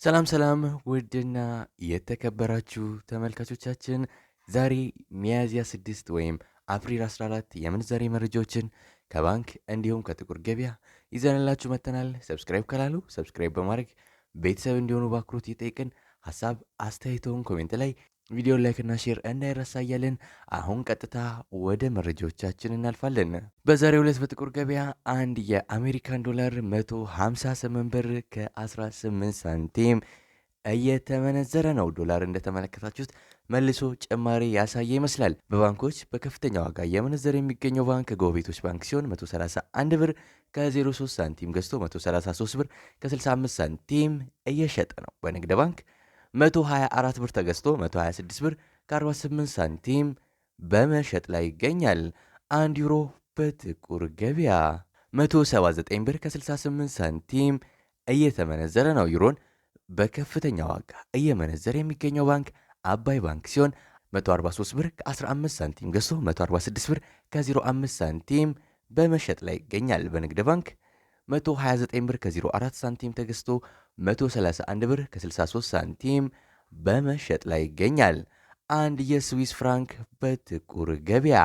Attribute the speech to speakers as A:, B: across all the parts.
A: ሰላም ሰላም ውድና የተከበራችሁ ተመልካቾቻችን ዛሬ ሚያዝያ 6 ወይም አፕሪል 14 የምንዛሬ መረጃዎችን ከባንክ እንዲሁም ከጥቁር ገበያ ይዘንላችሁ መጥተናል። ሰብስክራይብ ካላሉ ሰብስክራይብ በማድረግ ቤተሰብ እንዲሆኑ በአክብሮት እየጠየቅን ሀሳብ አስተያየቶን ኮሜንት ላይ ቪዲዮ ላይክና ሼር እንዳይረሳ እያልን አሁን ቀጥታ ወደ መረጃዎቻችን እናልፋለን። በዛሬው ዕለት በጥቁር ገበያ አንድ የአሜሪካን ዶላር 158 ብር ከ18 ሳንቲም እየተመነዘረ ነው። ዶላር እንደተመለከታችሁት መልሶ ጭማሪ ያሳየ ይመስላል። በባንኮች በከፍተኛ ዋጋ እየመነዘረ የሚገኘው ባንክ ጎቤቶች ባንክ ሲሆን 131 ብር ከ03 ሳንቲም ገዝቶ 133 ብር ከ65 ሳንቲም እየሸጠ ነው። በንግድ ባንክ 124 ብር ተገዝቶ 126 ብር ከ48 ሳንቲም በመሸጥ ላይ ይገኛል። አንድ ዩሮ በጥቁር ገበያ 179 ብር ከ68 ሳንቲም እየተመነዘረ ነው። ዩሮን በከፍተኛ ዋጋ እየመነዘረ የሚገኘው ባንክ አባይ ባንክ ሲሆን 143 ብር ከ15 ሳንቲም ገዝቶ 146 ብር ከ05 ሳንቲም በመሸጥ ላይ ይገኛል። በንግድ ባንክ 129 ብር ከ04 ሳንቲም ተገዝቶ 131 ብር ከ63 ሳንቲም በመሸጥ ላይ ይገኛል። አንድ የስዊስ ፍራንክ በጥቁር ገበያ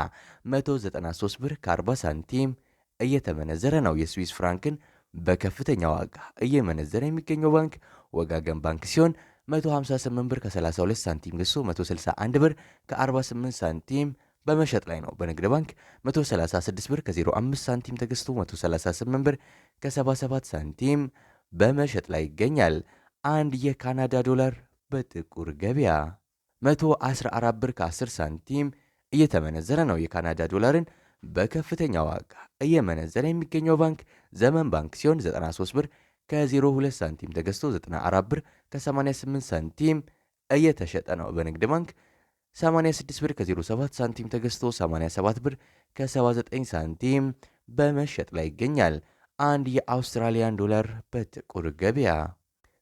A: 193 ብር ከ40 ሳንቲም እየተመነዘረ ነው። የስዊስ ፍራንክን በከፍተኛ ዋጋ እየመነዘረ የሚገኘው ባንክ ወጋገን ባንክ ሲሆን 158 ብር ከ32 ሳንቲም ገዝቶ 161 ብር ከ48 ሳንቲም በመሸጥ ላይ ነው። በንግድ ባንክ 136 ብር ከ05 ሳንቲም ተገዝቶ 138 ብር ከ77 ሳንቲም በመሸጥ ላይ ይገኛል። አንድ የካናዳ ዶላር በጥቁር ገበያ 114 ብር ከ10 ሳንቲም እየተመነዘረ ነው። የካናዳ ዶላርን በከፍተኛ ዋጋ እየመነዘረ የሚገኘው ባንክ ዘመን ባንክ ሲሆን 93 ብር ከ02 ሳንቲም ተገዝቶ 94 ብር ከ88 ሳንቲም እየተሸጠ ነው። በንግድ ባንክ 86 ብር ከ07 ሳንቲም ተገዝቶ 87 ብር ከ79 ሳንቲም በመሸጥ ላይ ይገኛል። አንድ የአውስትራሊያን ዶላር በጥቁር ገበያ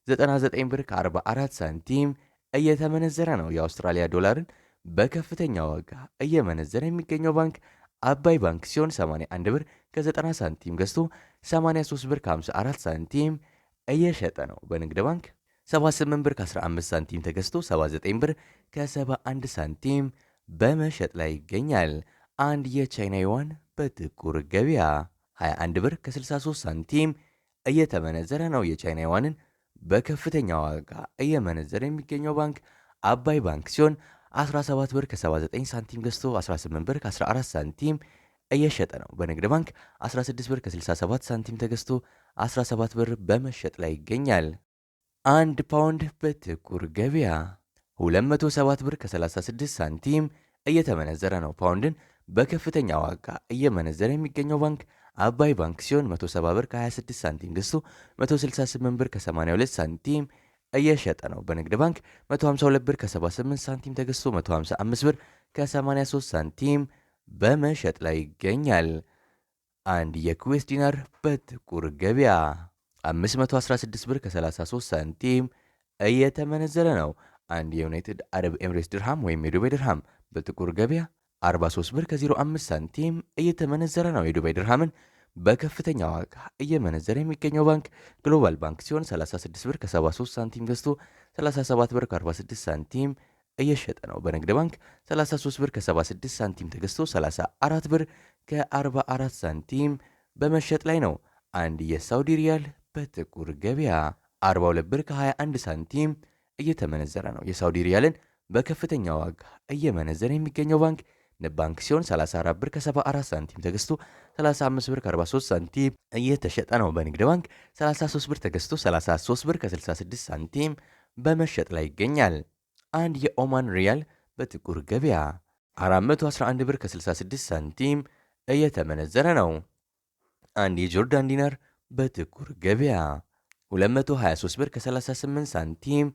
A: 99 ብር ከ44 ሳንቲም እየተመነዘረ ነው። የአውስትራሊያ ዶላርን በከፍተኛ ዋጋ እየመነዘረ የሚገኘው ባንክ አባይ ባንክ ሲሆን 81 ብር ከ90 ሳንቲም ገዝቶ 83 ብር ከ54 ሳንቲም እየሸጠ ነው። በንግድ ባንክ 78 ብር ከ15 ሳንቲም ተገዝቶ 79 ብር ከ71 ሳንቲም በመሸጥ ላይ ይገኛል። አንድ የቻይና ዩዋን በጥቁር ገበያ 21 ብር ከ63 ሳንቲም እየተመነዘረ ነው። የቻይና ዩዋንን በከፍተኛ ዋጋ እየመነዘረ የሚገኘው ባንክ አባይ ባንክ ሲሆን 17 ብር ከ79 ሳንቲም ገዝቶ 18 ብር ከ14 ሳንቲም እየሸጠ ነው። በንግድ ባንክ 16 ብር ከ67 ሳንቲም ተገዝቶ 17 ብር በመሸጥ ላይ ይገኛል። አንድ ፓውንድ በጥቁር ገበያ 207 ብር ከ36 ሳንቲም እየተመነዘረ ነው። ፓውንድን በከፍተኛ ዋጋ እየመነዘረ የሚገኘው ባንክ አባይ ባንክ ሲሆን 170 ብር ከ26 ሳንቲም ገዝቶ 168 ብር ከ82 ሳንቲም እየሸጠ ነው። በንግድ ባንክ 152 ብር ከ78 ሳንቲም ተገዝቶ 155 ብር ከ83 ሳንቲም በመሸጥ ላይ ይገኛል። አንድ የኩዌስ ዲናር በጥቁር ገበያ 516 ብር ከ33 ሳንቲም እየተመነዘረ ነው። አንድ የዩናይትድ አረብ ኤምሬትስ ድርሃም ወይም የዱባይ ድርሃም በጥቁር ገበያ 43 ብር ከ05 ሳንቲም እየተመነዘረ ነው። የዱባይ ድርሃምን በከፍተኛ ዋጋ እየመነዘረ የሚገኘው ባንክ ግሎባል ባንክ ሲሆን 36 ብር ከ73 ሳንቲም ገዝቶ 37 ብር ከ46 ሳንቲም እየሸጠ ነው። በንግድ ባንክ 33 ብር ከ76 ሳንቲም ተገዝቶ 34 ብር ከ44 ሳንቲም በመሸጥ ላይ ነው። አንድ የሳውዲ ሪያል በጥቁር ገበያ 42 ብር ከ21 ሳንቲም እየተመነዘረ ነው። የሳውዲ ሪያልን በከፍተኛ ዋጋ እየመነዘረ የሚገኘው ባንክ ንብ ባንክ ሲሆን 34 ብር ከ74 ሳንቲም ተገዝቶ 35 ብር ከ43 ሳንቲም እየተሸጠ ነው። በንግድ ባንክ 33 ብር ተገዝቶ 33 ብር ከ66 ሳንቲም በመሸጥ ላይ ይገኛል። አንድ የኦማን ሪያል በጥቁር ገበያ 411 ብር ከ66 ሳንቲም እየተመነዘረ ነው። አንድ የጆርዳን ዲናር በጥቁር ገበያ 223 ብር ከ38 ሳንቲም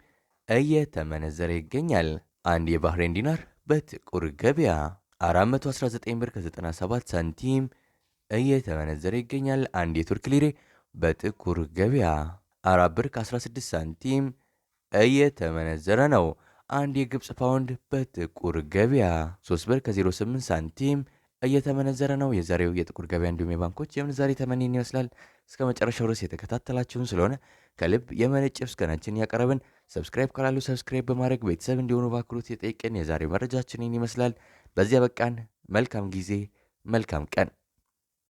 A: እየተመነዘረ ይገኛል። አንድ የባህሬን ዲናር በጥቁር ገበያ 419 ብር ከ97 ሳንቲም እየተመነዘረ ይገኛል። አንድ የቱርክ ሊሬ በጥቁር ገበያ 4 ብር ከ16 ሳንቲም እየተመነዘረ ነው። አንድ የግብፅ ፓውንድ በጥቁር ገበያ 3 ብር ከ08 ሳንቲም እየተመነዘረ ነው። የዛሬው የጥቁር ገበያ እንዲሁም የባንኮች የምንዛሬ ተመንን ይመስላል። እስከ መጨረሻው ድረስ የተከታተላችሁን ስለሆነ ከልብ የመነጨ ምስጋናችን ያቀረብን። ሰብስክራይብ ካላሉ ሰብስክራይብ በማድረግ ቤተሰብ እንዲሆኑ በአክብሮት የጠየቅን የዛሬው መረጃችንን ይመስላል። በዚያ በቃን። መልካም ጊዜ፣ መልካም ቀን